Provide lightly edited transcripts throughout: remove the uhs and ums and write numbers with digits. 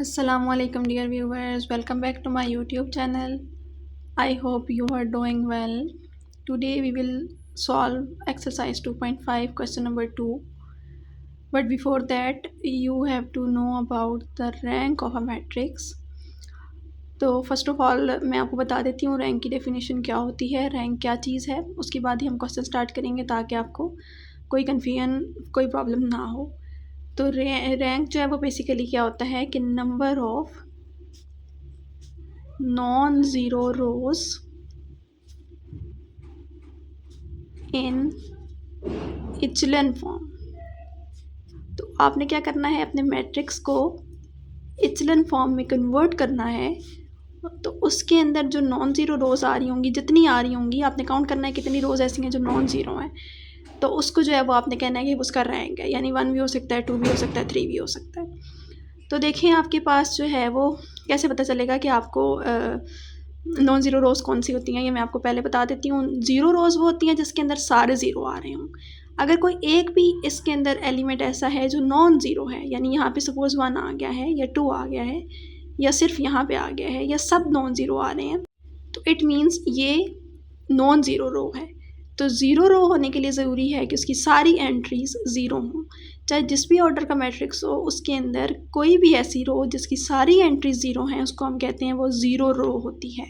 Assalamualaikum dear viewers, welcome back to my YouTube channel. I hope you are doing well. Today we will solve exercise 2.5 question number 2. But before that you have to know about the rank of a matrix. तो first of all मैं आपको बता देती हूँ rank की definition क्या होती है, रैंक क्या चीज़ है। उसके बाद ही हम क्वेश्चन स्टार्ट करेंगे ताकि आपको कोई कन्फ्यूजन कोई प्रॉब्लम ना हो। तो रैंक जो है वो बेसिकली क्या होता है कि number of non zero rows in echelon form. तो आपने क्या करना है, अपने मैट्रिक्स को इचलन फॉर्म में कन्वर्ट करना है। तो उसके अंदर जो नॉन ज़ीरो रोज़ आ रही होंगी, जितनी आ रही होंगी आपने काउंट करना है कितनी रोज़ ऐसी हैं जो नॉन ज़ीरो हैं। तो उसको जो है वो आपने कहना है कि उसका रैंक है, यानी 1 भी हो सकता है, 2 भी हो सकता है, 3 भी हो सकता है। तो देखिए आपके पास जो है वो कैसे पता चलेगा कि आपको नॉन ज़ीरो रोज़ कौन सी होती हैं, ये मैं आपको पहले बता देती हूँ। ज़ीरो रोज़ वो होती हैं जिसके अंदर सारे ज़ीरो आ रहे हों। अगर कोई एक भी इसके अंदर एलिमेंट ऐसा है जो नॉन ज़ीरो है, यानी यहाँ पे सपोज़ 1 आ गया है या 2 आ गया है या सिर्फ यहाँ पे आ गया है या सब नॉन ज़ीरो आ रहे हैं, तो इट मीन्स ये नॉन ज़ीरो रो है। तो ज़ीरो रो होने के लिए ज़रूरी है कि उसकी सारी एंट्रीज़ ज़ीरो हों। चाहे जिस भी ऑर्डर का मैट्रिक्स हो, उसके अंदर कोई भी ऐसी रो जिसकी सारी एंट्रीज ज़ीरो हैं उसको हम कहते हैं वो ज़ीरो रो होती है।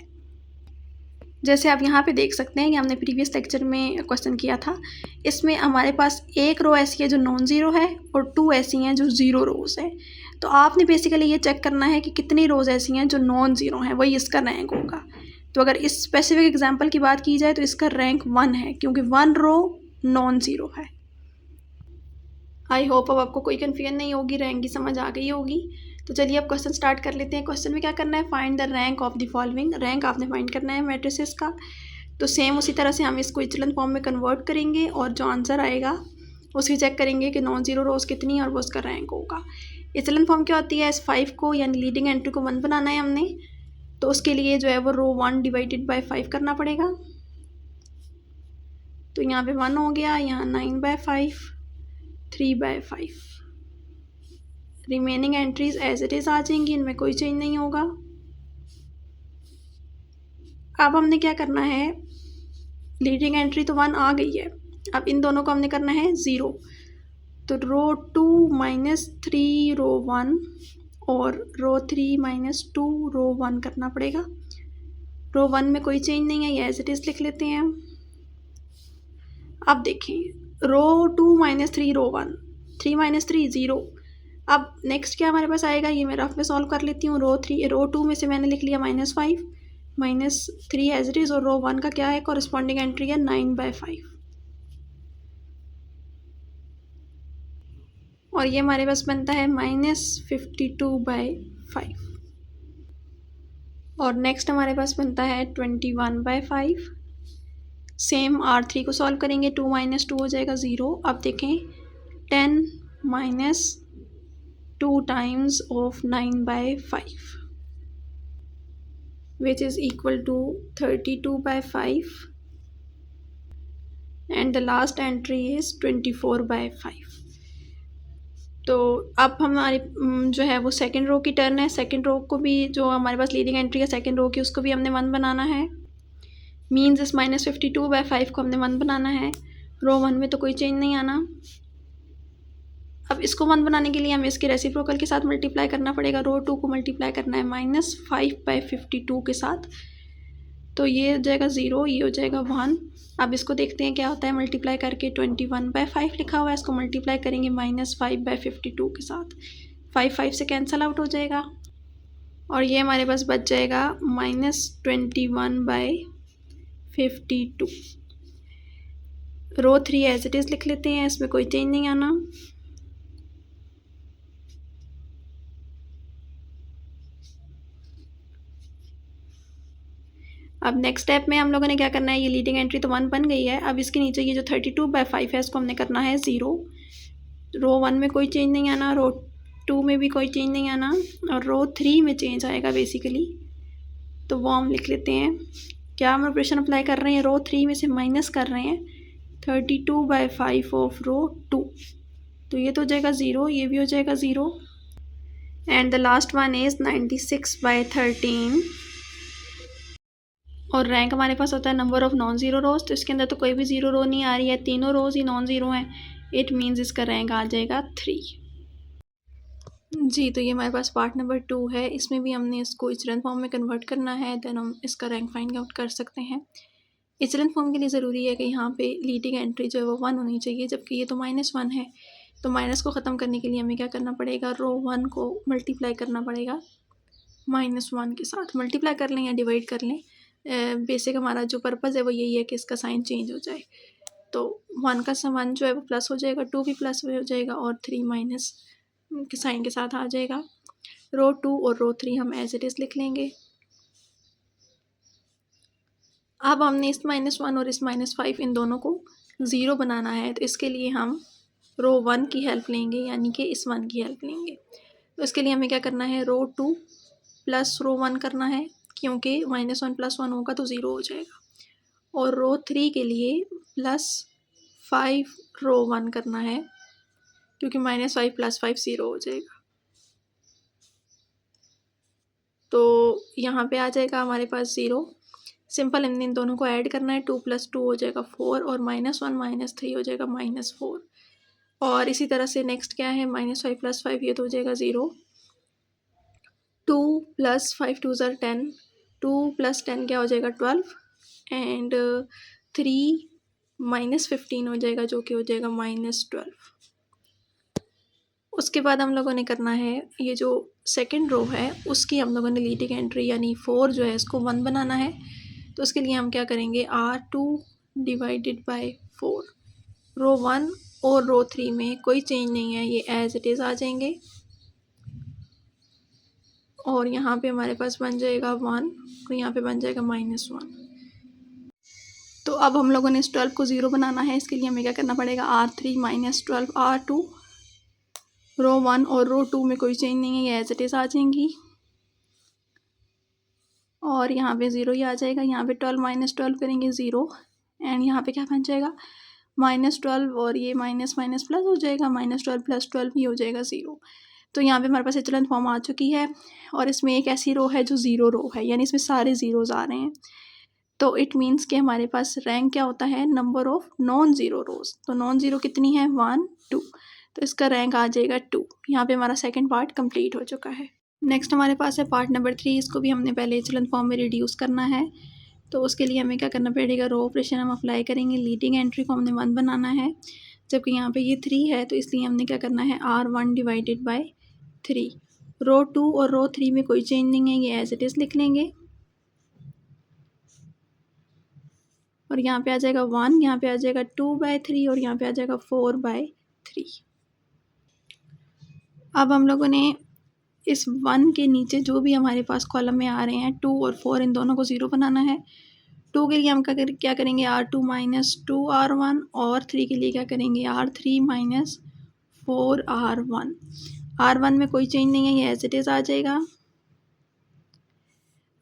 जैसे आप यहाँ पे देख सकते हैं कि हमने प्रीवियस लेक्चर में क्वेश्चन किया था, इसमें हमारे पास एक रो ऐसी है जो नॉन ज़ीरो है और 2 ऐसी हैं जो ज़ीरो रोज़ है। तो आपने बेसिकली ये चेक करना है कि कितनी रोज़ ऐसी हैं जो नॉन ज़ीरो हैं, वही इसका रैंक होगा। तो अगर इस स्पेसिफिक एग्जाम्पल की बात की जाए तो इसका रैंक 1 है, क्योंकि 1 रो नॉन ज़ीरो है। आई होप अब आपको कोई कन्फ्यूजन नहीं होगी, रैंक की समझ आ गई होगी। तो चलिए अब क्वेश्चन स्टार्ट कर लेते हैं। क्वेश्चन में क्या करना है, find the rank of the following. Rank आपने फाइंड करना है मैट्रिसेस का। तो सेम उसी तरह से हम इसको इचलन फॉर्म में कन्वर्ट करेंगे और जो आंसर आएगा उसकी चेक करेंगे कि नॉन ज़ीरो रोज़ कितनी है और वो उसका रैंक होगा। इचलन फॉर्म क्या होती है, इस 5 को यानी लीडिंग एंट्री को 1 बनाना है हमने, तो उसके लिए जो है वो रो 1 डिवाइडेड बाई 5 करना पड़ेगा। तो यहाँ पे 1 हो गया, यहाँ 9/5, 3/5। Remaining entries as it is आ जाएंगी, इनमें कोई चेंज नहीं होगा। अब हमने क्या करना है, लीडिंग एंट्री तो 1 आ गई है, अब इन दोनों को हमने करना है 0। तो रो 2 - 3 रो 1 और रो 3 - 2 रो 1 करना पड़ेगा। रो 1 में कोई चेंज नहीं है, ये एज इट इज़ लिख लेते हैं। अब देखें, रो 2 - 3 रो 1, 3 - 3 0। अब नेक्स्ट क्या हमारे पास आएगा, ये मैं रफ में सॉल्व कर लेती हूँ। रो 2 में से मैंने लिख लिया -5, -3 एज इट इज़, और रो 1 का क्या है, कॉरस्पॉन्डिंग एंट्री है 9/5। और ये हमारे पास बनता है -52/5। और नेक्स्ट हमारे पास बनता है 21/5। सेम R3 को सॉल्व करेंगे, 2 - 2 हो जाएगा 0। अब देखें, 10 - 2 times of 9/5, which is equal to 32/5, and the last entry is 24/5। तो अब हमारी जो है वो सेकंड रो की टर्न है। सेकंड रो को भी, जो हमारे पास लीडिंग एंट्री है सेकंड रो की, उसको भी हमने 1 बनाना है। मीन्स इस -52/5 को हमने 1 बनाना है। रो 1 में तो कोई चेंज नहीं आना। अब इसको 1 बनाने के लिए हमें इसके रेसिप्रोकल के साथ मल्टीप्लाई करना पड़ेगा। रो 2 को मल्टीप्लाई करना है -5/52 के साथ, तो ये हो जाएगा 0, ये हो जाएगा 1। अब इसको देखते हैं क्या होता है मल्टीप्लाई करके। 21/5 लिखा हुआ है, इसको मल्टीप्लाई करेंगे -5/52 के साथ, 5 5 से कैंसिल आउट हो जाएगा और ये हमारे पास बच जाएगा -21/52। रो 3 एज इट इज़ लिख लेते हैं, इसमें कोई चेंज नहीं आना। अब नेक्स्ट स्टेप में हम लोगों ने क्या करना है, ये लीडिंग एंट्री तो 1 बन गई है। अब इसके नीचे ये जो 32/5 है इसको हमने करना है 0। रो 1 में कोई चेंज नहीं आना, रो 2 में भी कोई चेंज नहीं आना, और रो 3 में चेंज आएगा बेसिकली, तो वो हम लिख लेते हैं। क्या हम ऑपरेशन अप्लाई कर रहे हैं, रो 3 में से माइनस कर रहे हैं 32/5 ऑफ रो 2, तो ये तो हो जाएगा 0, ये भी हो जाएगा 0। And the last one is 96/13। और रैंक हमारे पास होता है नंबर ऑफ़ नॉन ज़ीरो रोज़, तो इसके अंदर तो कोई भी ज़ीरो रो नहीं आ रही है, तीनों रोज़ ही नॉन ज़ीरो हैं। इट मीन्स इसका रैंक आ जाएगा 3। जी, तो ये हमारे पास पार्ट नंबर 2 है। इसमें भी हमने इसको इचलन फॉर्म में कन्वर्ट करना है, देन हम इसका रैंक फाइंड आउट कर सकते हैं। इचलन फॉर्म के लिए ज़रूरी है कि यहाँ पे लीडिंग एंट्री जो है वो 1 होनी चाहिए, जबकि ये तो -1 है। तो माइनस को ख़त्म करने के लिए हमें क्या करना पड़ेगा, रो 1 को मल्टीप्लाई करना पड़ेगा -1 के साथ। मल्टीप्लाई कर लें या डिवाइड कर लें, बेसिक हमारा जो पर्पज़ है वो यही है कि इसका साइन चेंज हो जाए। तो 1 का समान जो है वो प्लस हो जाएगा, 2 भी प्लस हो जाएगा और 3 माइनस के साइन के साथ आ जाएगा। रो 2 और रो 3 हम एज इट इज़ लिख लेंगे। अब हमने इस -1 और इस -5 इन दोनों को ज़ीरो बनाना है, तो इसके लिए हम रो 1 की हेल्प लेंगे, यानी कि इस 1 की हेल्प लेंगे। तो इसके लिए हमें क्या करना है, रो 2 प्लस रो 1 करना है, क्योंकि -1 + 1 होगा तो ज़ीरो हो जाएगा। और रो 3 के लिए +5 रो 1 करना है, क्योंकि -5 + 5 ज़ीरो हो जाएगा। तो यहाँ पे आ जाएगा हमारे पास ज़ीरो। सिंपल हमने इन दोनों को ऐड करना है, 2 + 2 हो जाएगा 4 और -1 - 3 हो जाएगा -4। और इसी तरह से नेक्स्ट क्या है, -5 + 5 ये तो हो जाएगा 0। 2 + 5 2 ज़र 10, 2 + 10 क्या हो जाएगा 12 एंड 3 - 15 हो जाएगा, जो कि हो जाएगा -12। उसके बाद हम लोगों ने करना है, ये जो सेकंड रो है उसकी हम लोगों ने लीडिंग एंट्री यानी 4 जो है इसको 1 बनाना है। तो उसके लिए हम क्या करेंगे, R2 / 4। रो 1 और रो 3 में कोई चेंज नहीं है, ये एज इट इज़ आ जाएंगे। और यहाँ पे हमारे पास बन जाएगा 1 और यहाँ पे बन जाएगा -1। तो अब हम लोगों ने इस 12 को 0 बनाना है। इसके लिए हमें क्या करना पड़ेगा, R3 - 12 R2। रो 1 और रो 2 में कोई चेंज नहीं है, ये एज इट इज़ आ जाएंगी। और यहाँ पे 0 ही आ जाएगा। यहाँ पे 12 - 12 करेंगे 0 एंड यहाँ पे क्या बन जाएगा, -12 और ये माइनस माइनस प्लस हो जाएगा, -12 + 12 ही हो जाएगा 0। तो यहाँ पे हमारे पास इचलन फॉर्म आ चुकी है और इसमें एक ऐसी रो है जो ज़ीरो रो है, यानी इसमें सारे ज़ीरोज़ आ रहे हैं। तो इट मीन्स कि हमारे पास रैंक क्या होता है, नंबर ऑफ़ नॉन ज़ीरो रोज़। तो नॉन ज़ीरो कितनी है, 1 2, तो इसका रैंक आ जाएगा 2। यहाँ पे हमारा सेकंड पार्ट कंप्लीट हो चुका है। नेक्स्ट हमारे पास है पार्ट नंबर 3। इसको भी हमने पहले इचलन फॉर्म में रिड्यूस करना है। तो उसके लिए हमें क्या करना पड़ेगा, रो ऑपरेशन हम अप्लाई करेंगे। लीडिंग एंट्री को हमने 1 बनाना है, जबकि यहाँ पे ये 3 है, तो इसलिए हमने क्या करना है, R1 / 3। रो 2 और रो 3 में कोई चेंज नहीं है, ये एज इट इज़ लिख लेंगे। और यहाँ पे आ जाएगा 1, यहाँ पे आ जाएगा 2/3 और यहाँ पे आ जाएगा 4/3। अब हम लोगों ने इस 1 के नीचे जो भी हमारे पास कॉलम में आ रहे हैं, 2 और 4, इन दोनों को 0 बनाना है। 2 के लिए हम क्या करेंगे, R2 - 2 R1 और 3 के लिए क्या करेंगे, R3 - 4 R1। R1 में कोई चेंज नहीं है, ये एज इट इज़ आ जाएगा।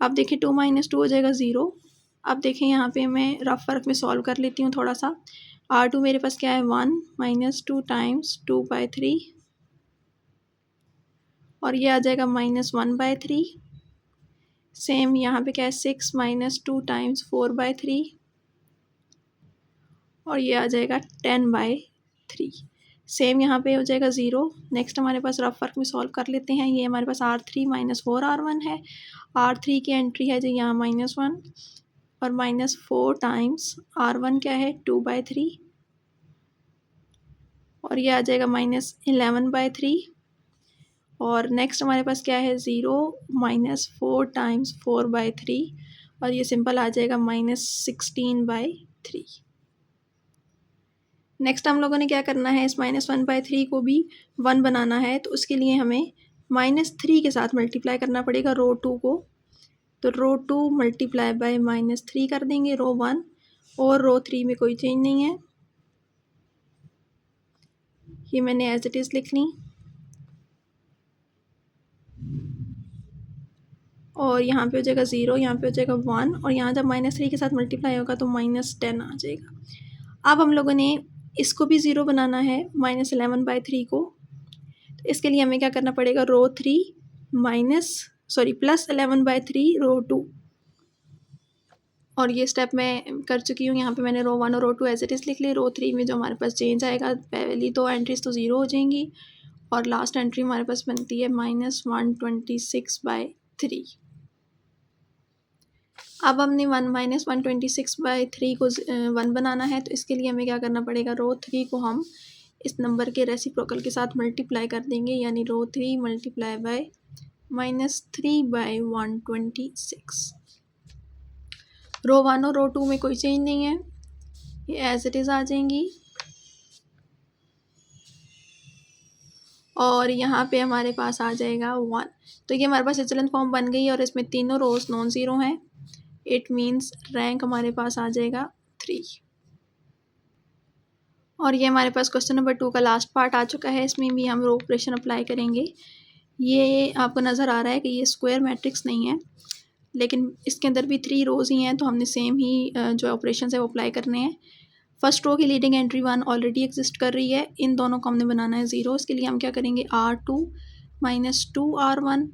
अब देखिए 2 - 2 हो जाएगा 0। अब देखें यहाँ पे मैं रफ वर्क में सॉल्व कर लेती हूँ थोड़ा सा। R2 मेरे पास क्या है, 1 - 2 × 2/3 और ये आ जाएगा -1/3। सेम यहाँ पे क्या है, 6 - 2 × 4/3 और ये आ जाएगा 10/3। सेम यहाँ पे हो जाएगा 0। नेक्स्ट हमारे पास रफ वर्क में सॉल्व कर लेते हैं। ये हमारे पास R3 - 4 R1 है। R3 की एंट्री है जी यहाँ -1 और -4 × R1 क्या है, 2/3 और ये आ जाएगा -11/3। और नेक्स्ट हमारे पास क्या है, 0 - 4 × 4/3 और ये सिंपल आ जाएगा -16/3। नेक्स्ट हम लोगों ने क्या करना है, इस -1/3 को भी 1 बनाना है, तो उसके लिए हमें -3 के साथ मल्टीप्लाई करना पड़ेगा रो 2 को। तो रो 2 × -3 कर देंगे रो 1 और रो 3 में कोई चेंज नहीं है, ये मैंने एज इट इज़ लिख ली। और यहाँ पे हो जाएगा 0, यहाँ पे हो जाएगा 1 और यहाँ जब -3 के साथ मल्टीप्लाई होगा तो -10 आ जाएगा। अब हम लोगों ने इसको भी 0 बनाना है, -11/3 को। तो इसके लिए हमें क्या करना पड़ेगा, रो 3 प्लस 11/3 रो 2। और ये स्टेप मैं कर चुकी हूँ। यहाँ पे मैंने रो 1 और रो 2 एज इट इज़ लिख ली। रो 3 में जो हमारे पास चेंज आएगा, पहली 2 एंट्रीज तो 0 हो जाएंगी और लास्ट एंट्री हमारे पास बनती है -126/3। अब हमने 126/3 को 1 बनाना है, तो इसके लिए हमें क्या करना पड़ेगा, रो 3 को हम इस नंबर के रेसिप्रोकल के साथ मल्टीप्लाई कर देंगे, यानी रो 3 मल्टीप्लाई बाय -3/126। रो 1 और रो 2 में कोई चेंज नहीं है, ये एज इट इज़ आ जाएंगी। और यहाँ पे हमारे पास आ जाएगा 1। तो ये हमारे पास इचेलन फॉर्म बन गई और इसमें तीनों रोज नॉन ज़ीरो हैं। इट मीन्स रैंक हमारे पास आ जाएगा 3। और ये हमारे पास क्वेश्चन नंबर 2 का लास्ट पार्ट आ चुका है। इसमें भी हम रो ऑपरेशन अप्लाई करेंगे। ये आपको नज़र आ रहा है कि ये स्क्वायर मैट्रिक्स नहीं है, लेकिन इसके अंदर भी 3 रोज़ ही हैं, तो हमने सेम ही जो ऑपरेशन है वो अप्लाई करने हैं। फर्स्ट रो की लीडिंग एंट्री 1 ऑलरेडी एग्जिस्ट कर रही है, इन दोनों को हमने बनाना है 0। इसके लिए हम क्या करेंगे, R2 - 2R1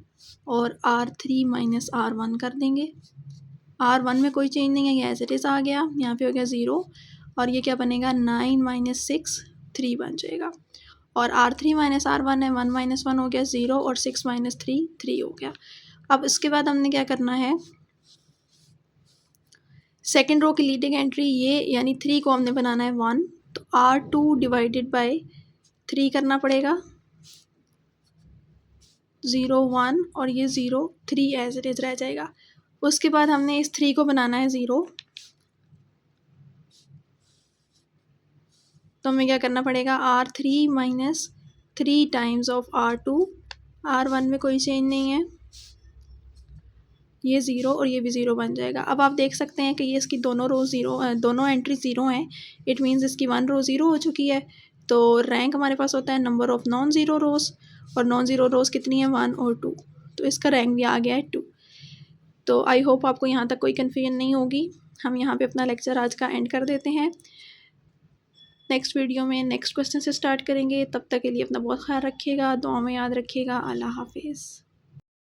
और R3 - R1 कर देंगे। R1 में कोई चेंज नहीं है, ये एज इट इज़ आ गया, यहाँ पे हो गया 0। और ये क्या बनेगा, 9 - 6 3 बन जाएगा। और R3 - R1 है, 1 - 1 हो गया 0 और 6 - 3 3 हो गया। अब इसके बाद हमने क्या करना है, सेकेंड रो की लीडिंग एंट्री ये यानी 3 को हमने बनाना है 1, तो R2 डिवाइडेड बाय 3 करना पड़ेगा, 0 1 और ये 0 3 एज इट इज़ रह जाएगा। उसके बाद हमने इस 3 को बनाना है 0, तो हमें क्या करना पड़ेगा, R3 - 3 times of R2। R1 में कोई चेंज नहीं है, ये 0 और ये भी 0 बन जाएगा। अब आप देख सकते हैं कि ये इसकी दोनों रो 0, दोनों एंट्री 0 हैं। इट मीन्स इसकी 1 रो 0 हो चुकी है। तो रैंक हमारे पास होता है नंबर ऑफ़ नॉन ज़ीरो रोज़, और नॉन ज़ीरो रोज़ कितनी है, 1 और 2। तो इसका रैंक भी आ गया है 2। तो आई होप आपको यहाँ तक कोई कन्फ्यूजन नहीं होगी। हम यहाँ पे अपना लेक्चर आज का एंड कर देते हैं। नेक्स्ट वीडियो में नेक्स्ट क्वेश्चन से स्टार्ट करेंगे। तब तक के लिए अपना बहुत ख्याल रखिएगा, दुआ में याद रखिएगा। अल्लाह हाफिज़।